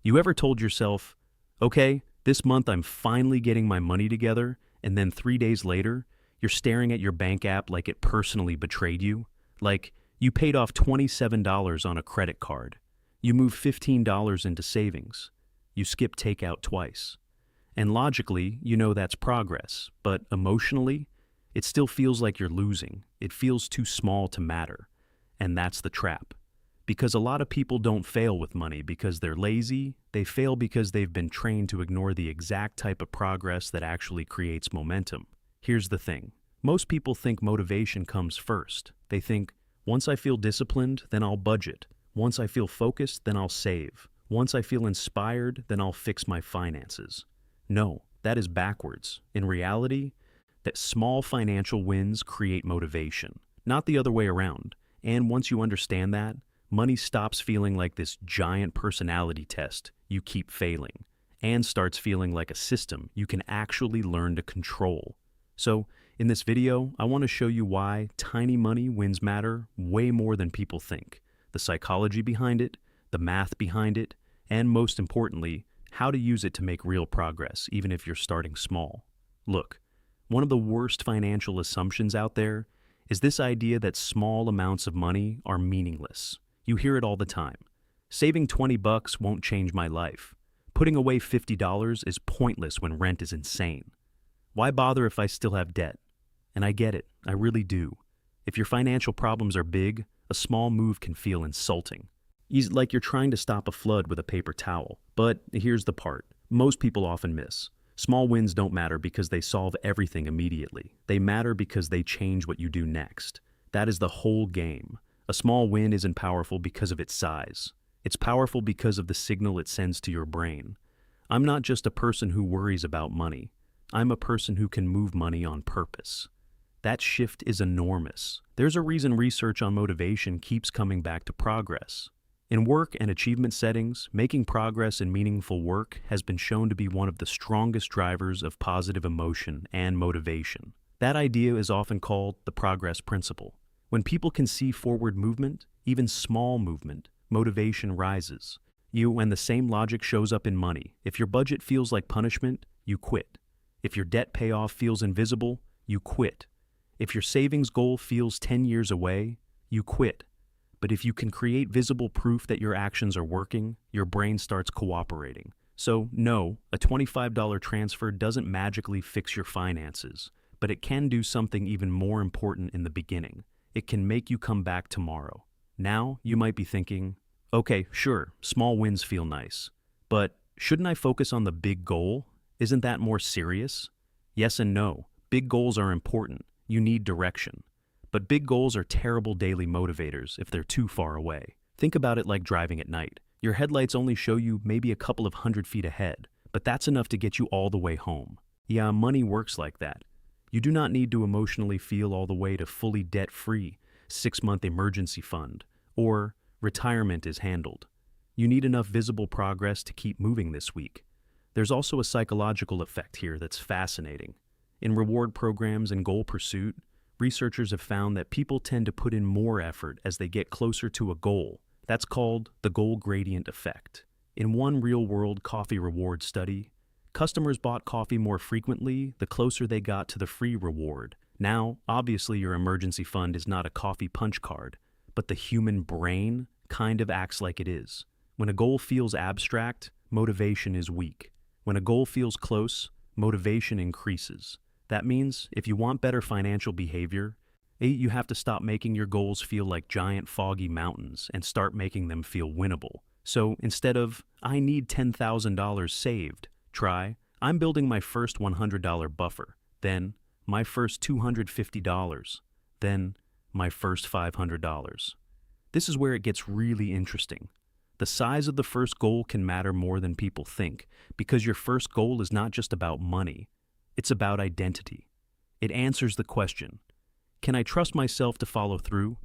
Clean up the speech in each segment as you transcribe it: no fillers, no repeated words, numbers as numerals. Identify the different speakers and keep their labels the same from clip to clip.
Speaker 1: You ever told yourself, okay, this month I'm finally getting my money together, and then 3 days later, you're staring at your bank app like it personally betrayed you? Like, you paid off $27 on a credit card. You moved $15 into savings. You skipped takeout twice. And logically, you know that's progress, but emotionally, it still feels like you're losing. It feels too small to matter. And that's the trap. Because a lot of people don't fail with money because they're lazy, they fail because they've been trained to ignore the exact type of progress that actually creates momentum. Here's the thing. Most people think motivation comes first. They think, once I feel disciplined, then I'll budget. Once I feel focused, then I'll save. Once I feel inspired, then I'll fix my finances. No, that is backwards. In reality, that small financial wins create motivation, not the other way around. And once you understand that, money stops feeling like this giant personality test you keep failing and starts feeling like a system you can actually learn to control. So, in this video, I want to show you why tiny money wins matter way more than people think, the psychology behind it, the math behind it, and most importantly, how to use it to make real progress, even if you're starting small. Look, one of the worst financial assumptions out there is this idea that small amounts of money are meaningless. You hear it all the time. Saving 20 bucks won't change my life. Putting away $50 is pointless when rent is insane. Why bother if I still have debt? And I get it, I really do. If your financial problems are big, a small move can feel insulting. Like you're trying to stop a flood with a paper towel. But here's the part. Most people often miss. Small wins don't matter because they solve everything immediately. They matter because they change what you do next. That is the whole game. A small win isn't powerful because of its size. It's powerful because of the signal it sends to your brain. I'm not just a person who worries about money. I'm a person who can move money on purpose. That shift is enormous. There's a reason research on motivation keeps coming back to progress. In work and achievement settings, making progress in meaningful work has been shown to be one of the strongest drivers of positive emotion and motivation. That idea is often called the progress principle. When people can see forward movement, even small movement, motivation rises. And the same logic shows up in money. If your budget feels like punishment, you quit. If your debt payoff feels invisible, you quit. If your savings goal feels 10 years away, you quit. But if you can create visible proof that your actions are working, your brain starts cooperating. So no, a $25 transfer doesn't magically fix your finances, but it can do something even more important in the beginning. It can make you come back tomorrow. Now, you might be thinking, okay, sure, small wins feel nice, but shouldn't I focus on the big goal? Isn't that more serious? Yes and no. Big goals are important. You need direction. But big goals are terrible daily motivators if they're too far away. Think about it like driving at night. Your headlights only show you maybe a couple of 100 feet ahead, but that's enough to get you all the way home. Yeah, money works like that. You do not need to emotionally feel all the way to fully debt-free, 6-month emergency fund, or retirement is handled. You need enough visible progress to keep moving this week. There's also a psychological effect here that's fascinating. In reward programs and goal pursuit, researchers have found that people tend to put in more effort as they get closer to a goal. That's called the goal gradient effect. In one real-world coffee reward study, customers bought coffee more frequently the closer they got to the free reward. Now, obviously your emergency fund is not a coffee punch card, but the human brain kind of acts like it is. When a goal feels abstract, motivation is weak. When a goal feels close, motivation increases. That means if you want better financial behavior, you have to stop making your goals feel like giant foggy mountains and start making them feel winnable. So instead of, I need $10,000 saved, try, I'm building my first $100 buffer, then my first $250, then my first $500. This is where it gets really interesting. The size of the first goal can matter more than people think, because your first goal is not just about money. It's about identity. It answers the question, can I trust myself to follow through?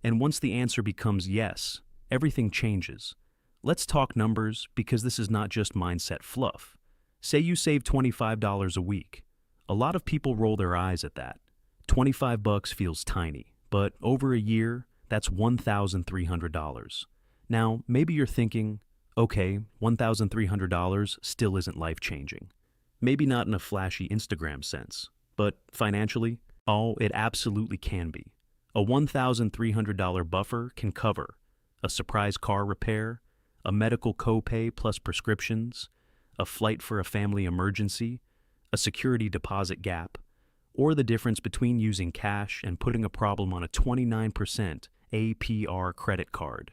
Speaker 1: And once the answer becomes yes, everything changes. Let's talk numbers because this is not just mindset fluff. Say you save $25 a week. A lot of people roll their eyes at that. 25 bucks feels tiny, but over a year, that's $1,300. Now, maybe you're thinking, Okay, $1,300 still isn't life-changing. Maybe not in a flashy Instagram sense, but financially, oh, it absolutely can be. A $1,300 buffer can cover a surprise car repair, a medical copay plus prescriptions, a flight for a family emergency, a security deposit gap, or the difference between using cash and putting a problem on a 29% APR credit card.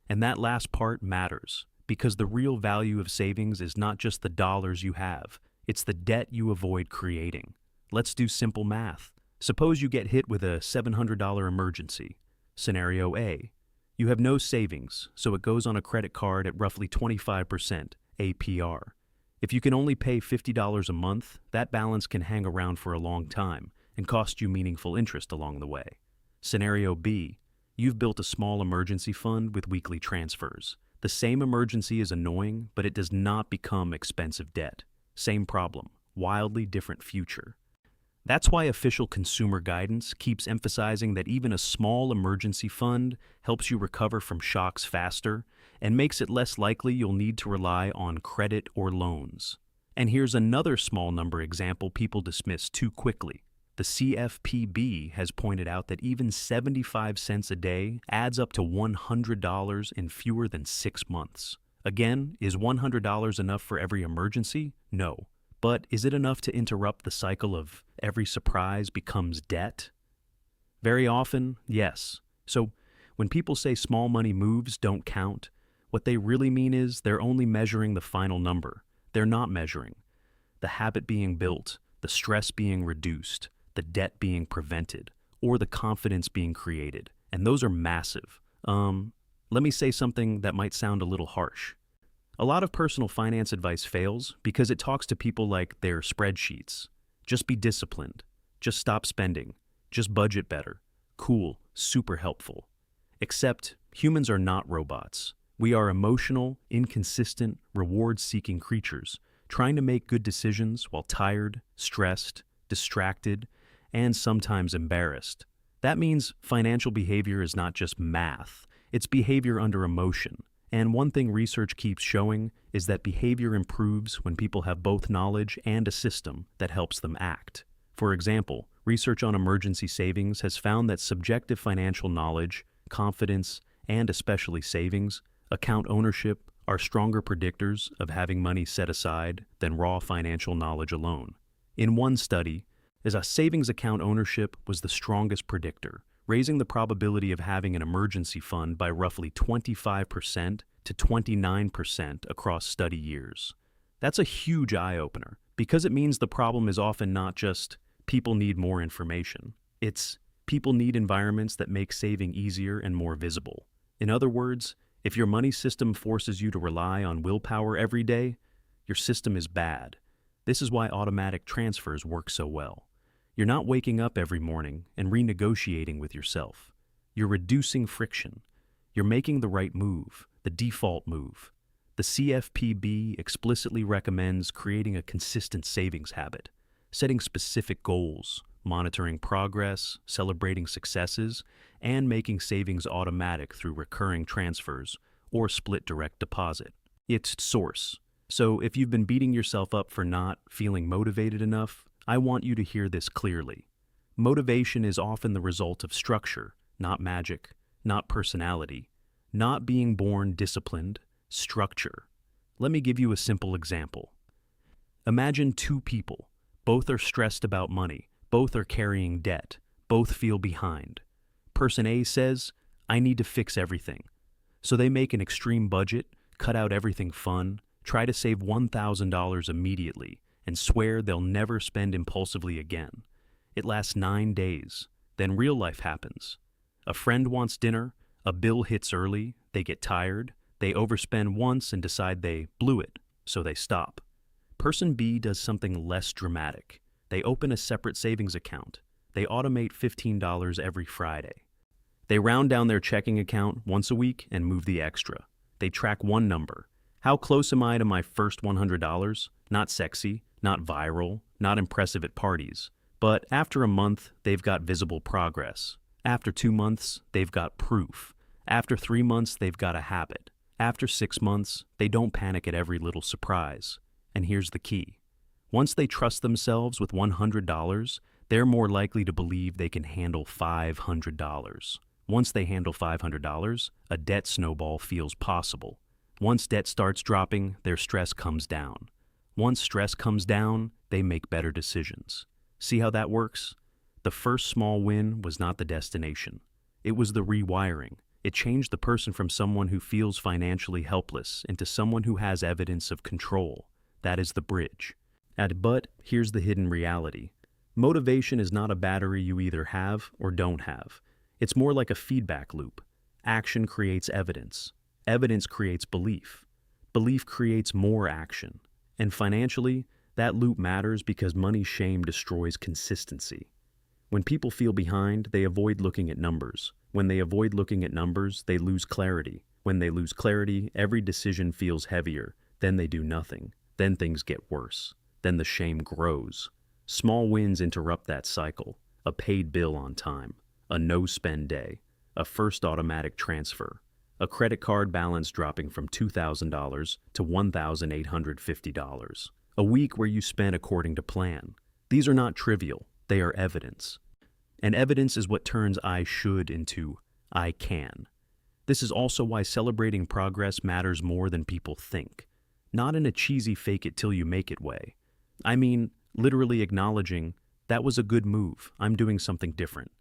Speaker 1: And that last part matters, because the real value of savings is not just the dollars you have, it's the debt you avoid creating. Let's do simple math. Suppose you get hit with a $700 emergency. Scenario A. You have no savings, so it goes on a credit card at roughly 25% APR. If you can only pay $50 a month, that balance can hang around for a long time and cost you meaningful interest along the way. Scenario B. You've built a small emergency fund with weekly transfers. The same emergency is annoying, but it does not become expensive debt. Same problem, wildly different future. That's why official consumer guidance keeps emphasizing that even a small emergency fund helps you recover from shocks faster and makes it less likely you'll need to rely on credit or loans. And here's another small number example people dismiss too quickly. The CFPB has pointed out that even 75 cents a day adds up to $100 in fewer than 6 months. Again, is $100 enough for every emergency? No. But is it enough to interrupt the cycle of every surprise becomes debt? Very often, yes. So when people say small money moves don't count, what they really mean is they're only measuring the final number. They're not measuring the habit being built, the stress being reduced, the debt being prevented, or the confidence being created. And those are massive. Let me say something that might sound a little harsh. A lot of personal finance advice fails because it talks to people like they're spreadsheets. Just be disciplined. Just stop spending. Just budget better. Cool, super helpful. Except humans are not robots. We are emotional, inconsistent, reward-seeking creatures, trying to make good decisions while tired, stressed, distracted, and sometimes embarrassed. That means financial behavior is not just math, it's behavior under emotion. And one thing research keeps showing is that behavior improves when people have both knowledge and a system that helps them act. For example, research on emergency savings has found that subjective financial knowledge, confidence, and especially savings, account ownership are stronger predictors of having money set aside than raw financial knowledge alone. In one study, as a savings account ownership was the strongest predictor, raising the probability of having an emergency fund by roughly 25% to 29% across study years. That's a huge eye-opener, because it means the problem is often not just people need more information. It's people need environments that make saving easier and more visible. In other words, if your money system forces you to rely on willpower every day, your system is bad. This is why automatic transfers work so well. You're not waking up every morning and renegotiating with yourself. You're reducing friction. You're making the right move, the default move. The CFPB explicitly recommends creating a consistent savings habit, setting specific goals, monitoring progress, celebrating successes, and making savings automatic through recurring transfers or split direct deposit. It's source. So if you've been beating yourself up for not feeling motivated enough, I want you to hear this clearly. Motivation is often the result of structure, not magic, not personality, not being born disciplined, structure. Let me give you a simple example. Imagine two people. Both are stressed about money. Both are carrying debt. Both feel behind. Person A says, I need to fix everything. So they make an extreme budget, cut out everything fun, try to save $1,000 immediately, and swear they'll never spend impulsively again. It lasts 9 days. Then real life happens. A friend wants dinner, a bill hits early, they get tired, they overspend once and decide they blew it, so they stop. Person B does something less dramatic. They open a separate savings account. They automate $15 every Friday. They round down their checking account once a week and move the extra. They track one number. How close am I to my first $100? Not sexy, not viral, not impressive at parties. But after a month, they've got visible progress. After 2 months, they've got proof. After 3 months, they've got a habit. After 6 months, they don't panic at every little surprise. And here's the key. Once they trust themselves with $100, they're more likely to believe they can handle $500. Once they handle $500, a debt snowball feels possible. Once debt starts dropping, their stress comes down. Once stress comes down, they make better decisions. See how that works? The first small win was not the destination. It was the rewiring. It changed the person from someone who feels financially helpless into someone who has evidence of control. That is the bridge. But here's the hidden reality. Motivation is not a battery you either have or don't have. It's more like a feedback loop. Action creates evidence. Evidence creates belief. Belief creates more action. And financially, that loop matters because money shame destroys consistency. When people feel behind, they avoid looking at numbers. When they avoid looking at numbers, they lose clarity. When they lose clarity, every decision feels heavier. Then they do nothing. Then things get worse. Then the shame grows. Small wins interrupt that cycle. A paid bill on time. A no-spend day. A first automatic transfer. A credit card balance dropping from $2,000 to $1,850. A week where you spent according to plan. These are not trivial. They are evidence. And evidence is what turns I should into I can. This is also why celebrating progress matters more than people think. Not in a cheesy fake it till you make it way. I mean, literally acknowledging, that was a good move, I'm doing something different.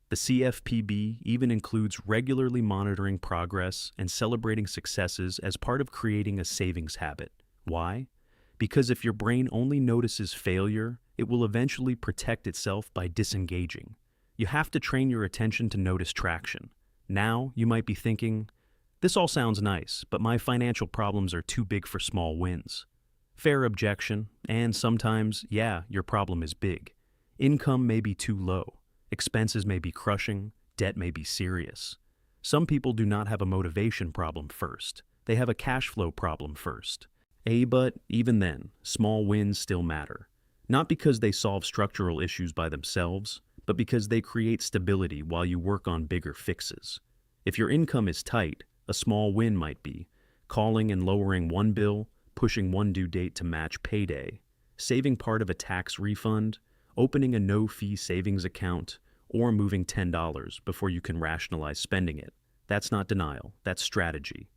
Speaker 1: The CFPB even includes regularly monitoring progress and celebrating successes as part of creating a savings habit. Why? Because if your brain only notices failure, it will eventually protect itself by disengaging. You have to train your attention to notice traction. Now, you might be thinking, this all sounds nice, but my financial problems are too big for small wins. Fair objection, and sometimes, yeah, your problem is big. Income may be too low. Expenses may be crushing, debt may be serious. Some people do not have a motivation problem first. They have a cash flow problem first. But even then, small wins still matter. Not because they solve structural issues by themselves, but because they create stability while you work on bigger fixes. If your income is tight, a small win might be calling and lowering one bill, pushing one due date to match payday, saving part of a tax refund, opening a no-fee savings account, or moving $10 before you can rationalize spending it. That's not denial, that's strategy.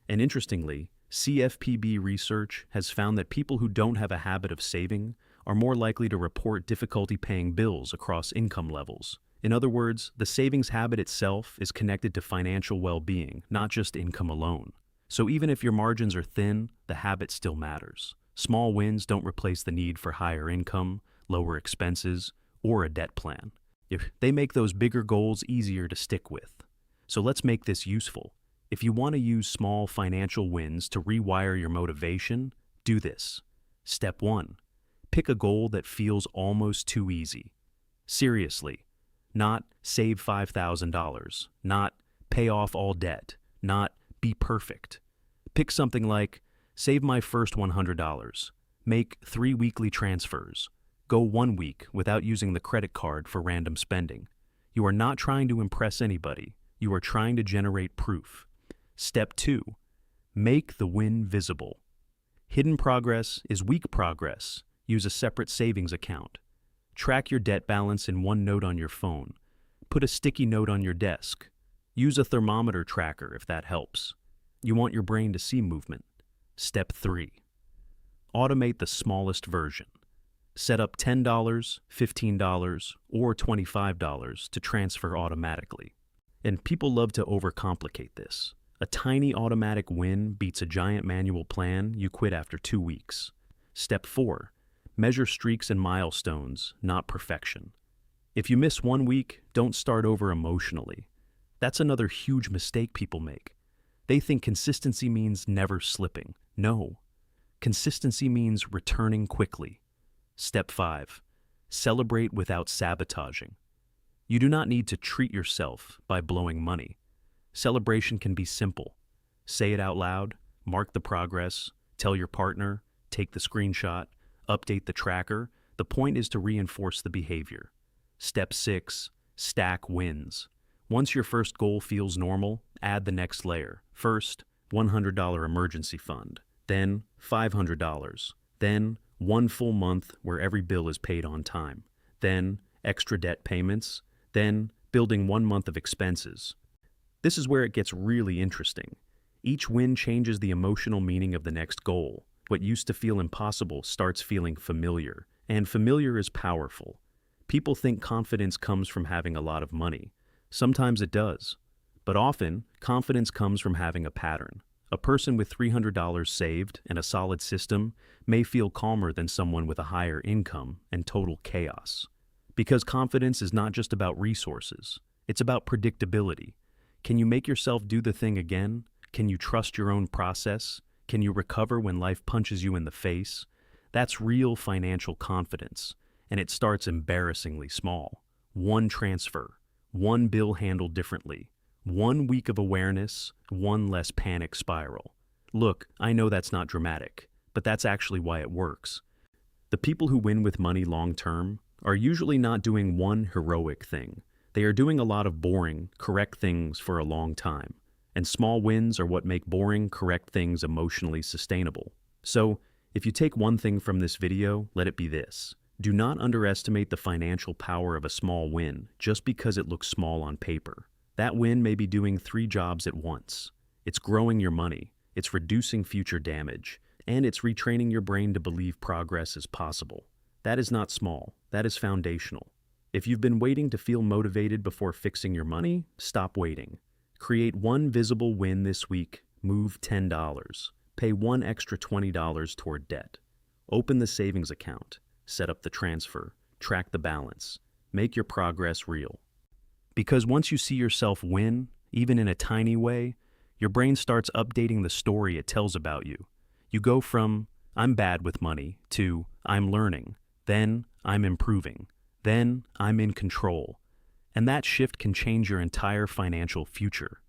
Speaker 1: And interestingly, CFPB research has found that people who don't have a habit of saving are more likely to report difficulty paying bills across income levels. In other words, the savings habit itself is connected to financial well-being, not just income alone. So even if your margins are thin, the habit still matters. Small wins don't replace the need for higher income, lower expenses, or a debt plan. They make those bigger goals easier to stick with. So let's make this useful. If you want to use small financial wins to rewire your motivation, do this. Step 1. Pick a goal that feels almost too easy. Seriously. Not save $5,000. Not pay off all debt. Not be perfect. Pick something like save my first $100. Make 3 weekly transfers. Go 1 week without using the credit card for random spending. You are not trying to impress anybody. You are trying to generate proof. Step 2. Make the win visible. Hidden progress is weak progress. Use a separate savings account. Track your debt balance in one note on your phone. Put a sticky note on your desk. Use a thermometer tracker if that helps. You want your brain to see movement. Step 3. Automate the smallest version. Set up $10, $15, or $25 to transfer automatically. And people love to overcomplicate this. A tiny automatic win beats a giant manual plan you quit after 2 weeks. Step 4. Measure streaks and milestones, not perfection. If you miss 1 week, don't start over emotionally. That's another huge mistake people make. They think consistency means never slipping. No. Consistency means returning quickly. Step 5. Celebrate without sabotaging. You do not need to treat yourself by blowing money. Celebration can be simple. Say it out loud, mark the progress, tell your partner, take the screenshot, update the tracker. The point is to reinforce the behavior. Step 6. Stack wins. Once your first goal feels normal, add the next layer. First, $100 emergency fund, then $500, then one full month where every bill is paid on time, then extra debt payments, then building 1 month of expenses. This is where it gets really interesting. Each win changes the emotional meaning of the next goal. What used to feel impossible starts feeling familiar, and familiar is powerful. People think confidence comes from having a lot of money. Sometimes it does. But often, confidence comes from having a pattern. A person with $300 saved and a solid system may feel calmer than someone with a higher income and total chaos. Because confidence is not just about resources, it's about predictability. Can you make yourself do the thing again? Can you trust your own process? Can you recover when life punches you in the face? That's real financial confidence, and it starts embarrassingly small. One transfer, one bill handled differently, 1 week of awareness, one less panic spiral. Look, I know that's not dramatic, but that's actually why it works. The people who win with money long term are usually not doing one heroic thing. They are doing a lot of boring, correct things for a long time. And small wins are what make boring, correct things emotionally sustainable. So, if you take one thing from this video, let it be this. Do not underestimate the financial power of a small win just because it looks small on paper. That win may be doing 3 jobs at once. It's growing your money, it's reducing future damage, and it's retraining your brain to believe progress is possible. That is not small, that is foundational. If you've been waiting to feel motivated before fixing your money, stop waiting. Create one visible win this week, move $10, pay one extra $20 toward debt. Open the savings account, set up the transfer, track the balance, make your progress real. Because once you see yourself win, even in a tiny way, your brain starts updating the story it tells about you. You go from, I'm bad with money, to, I'm learning, then, I'm improving, then, I'm in control. And that shift can change your entire financial future.